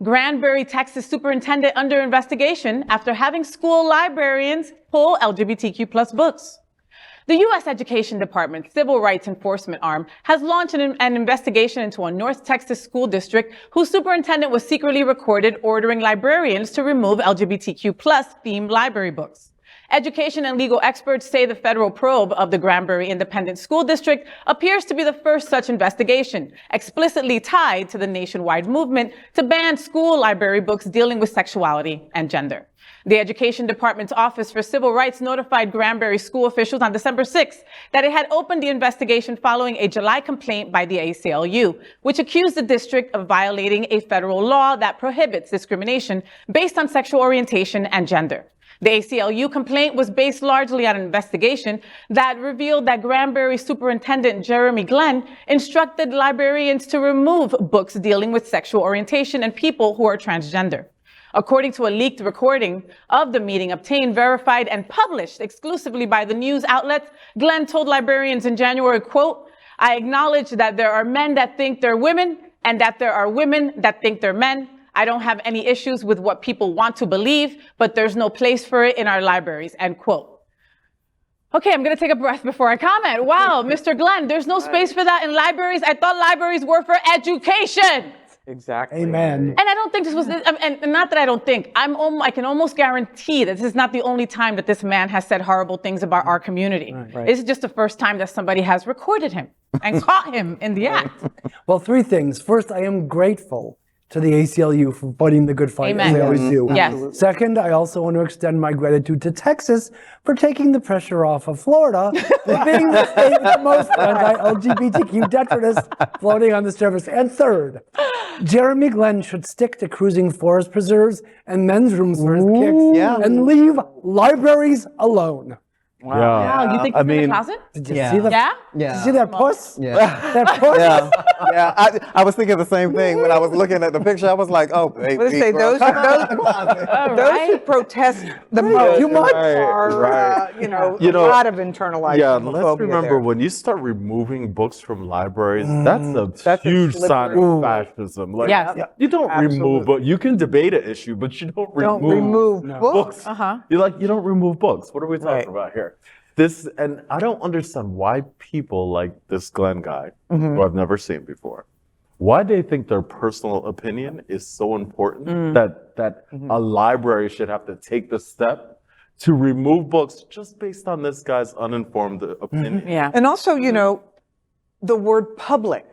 Granbury, Texas superintendent under investigation after having school librarians pull LGBTQ+ books. The U.S. Education Department's Civil Rights Enforcement arm has launched an investigation into a North Texas school district whose superintendent was secretly recorded ordering librarians to remove LGBTQ+ themed library books. Education and legal experts say the federal probe of the Granbury Independent School District appears to be the first such investigation, explicitly tied to the nationwide movement to ban school library books dealing with sexuality and gender. The Education Department's Office for Civil Rights notified Granbury school officials on December 6th that it had opened the investigation following a July complaint by the ACLU, which accused the district of violating a federal law that prohibits discrimination based on sexual orientation and gender. The ACLU complaint was based largely on an investigation that revealed that Granbury Superintendent Jeremy Glenn instructed librarians to remove books dealing with sexual orientation and people who are transgender. According to a leaked recording of the meeting obtained, verified, and published exclusively by the news outlets, Glenn told librarians in January, quote, "I acknowledge that there are men that think they're women and that there are women that think they're men. I don't have any issues with what people want to believe, but there's no place for it in our libraries," end quote. Okay, I'm going to take a breath before I comment. Wow, Mr. Glenn, there's no space for that in libraries. I thought libraries were for education. Exactly. Amen. And I don't think this was, and not that I don't think, I can almost guarantee that this is not the only time that this man has said horrible things about our community. Right. This is just the first time that somebody has recorded him and caught him in the act. Well, three things. First, I am grateful to the ACLU for fighting the good fight, Amen. as they always do. Yes. Second, I also want to extend my gratitude to Texas for taking the pressure off of Florida for being the state with the most anti-LGBTQ detritus floating on the surface. And third, Jeremy Glenn should stick to cruising forest preserves and men's rooms for his kicks and leave libraries alone. Wow. Wow, you think he's in the closet? Did you see that? Yeah? Did you see that puss? Yeah. That puss? Yeah. I was thinking the same thing when I was looking at the picture. I was like, oh, baby. Let's say those who protest the most You might. are, You know, a lot of internalized Yeah, homophobia let's remember there. when you start removing books from libraries, that's a huge sign of fascism. Like, Yes. you don't remove books. You can debate an issue, but you don't remove books. You don't remove books. What are we talking about here? And I don't understand why people like this Glenn guy, who I've never seen before, why they think their personal opinion is so important that a library should have to take the step to remove books just based on this guy's uninformed opinion. Yeah. And also, the word public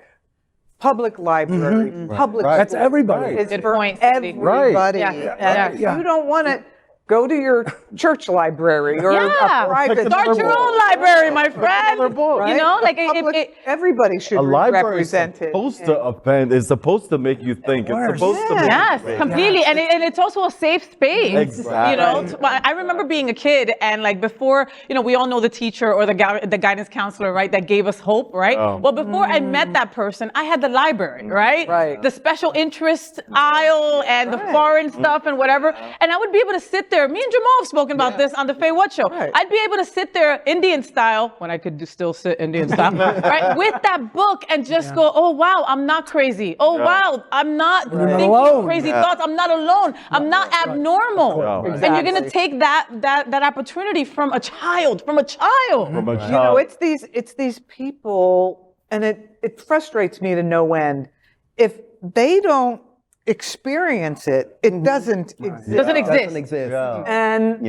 library, public That's school everybody. is Good for point, Cindy. everybody. Yeah. And if you don't want to go to your church library or a private Start your own library, my friend. right? You know, like everybody should A be library is represented. supposed to offend. It's supposed to make you think. It's supposed to make Yes, you think. completely, and it's also a safe space. Exactly. You know, I remember being a kid, and like before, we all know the teacher or the guidance counselor, right? That gave us hope, right? Oh. Well, before I met that person, I had the library, right? Right. The special interest aisle and the foreign stuff and whatever, and I would be able to sit there. Me and Jamal have spoken about this on the Faye What Show. Right. I'd be able to sit there Indian style, when I could still sit Indian style, right? With that book and just go, oh wow, I'm not crazy. Oh wow, I'm not thinking alone. crazy thoughts. I'm not alone. I'm not abnormal. Right. And you're gonna take that opportunity from a child. From a child. It's these people, and it frustrates me to no end. If they don't experience it, it doesn't exist. Doesn't exist. Doesn't exist. And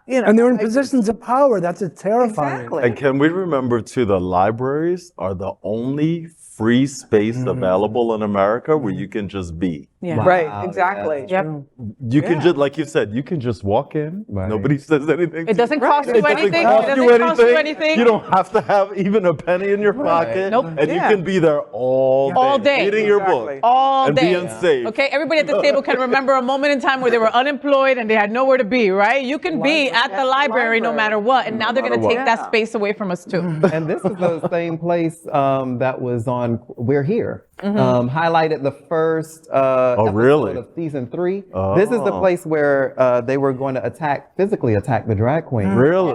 And they're in positions of power. That's terrifying. Exactly. And can we remember too, the libraries are the only free space available in America where you can just be. Yeah. Right, exactly. Yep. You can just, like you said, you can just walk in. Nobody says anything. It doesn't cost you It doesn't anything. cost It you doesn't cost you anything. anything. You don't have to have even a penny in your pocket. Nope. And you can be there all day. Reading your book. All and day. being safe. Okay, everybody at the table can remember a moment in time where they were unemployed and they had nowhere to be, right? You can be at the library no matter what, and now they're going to take that space away from us too. And this is the same place that was on we're here. Highlighted the first really? episode of season 3. This is the place where they were going to physically attack the drag queen. Really?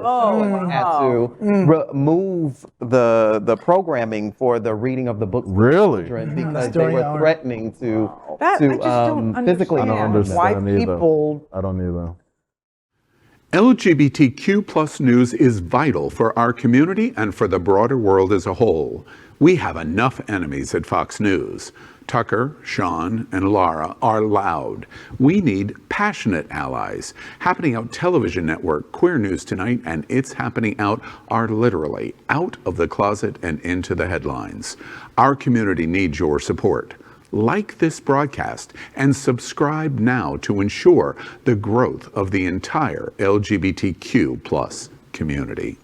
Had to remove the programming for the reading of the book Really? because they were threatening to I just don't physically understand why either. people. I don't either. LGBTQ+ news is vital for our community and for the broader world as a whole. We have enough enemies at Fox News. Tucker, Sean, and Lara are loud. We need passionate allies. Happening Out Television Network, Queer News Tonight, and It's Happening Out are literally out of the closet and into the headlines. Our community needs your support. Like this broadcast and subscribe now to ensure the growth of the entire LGBTQ+ community.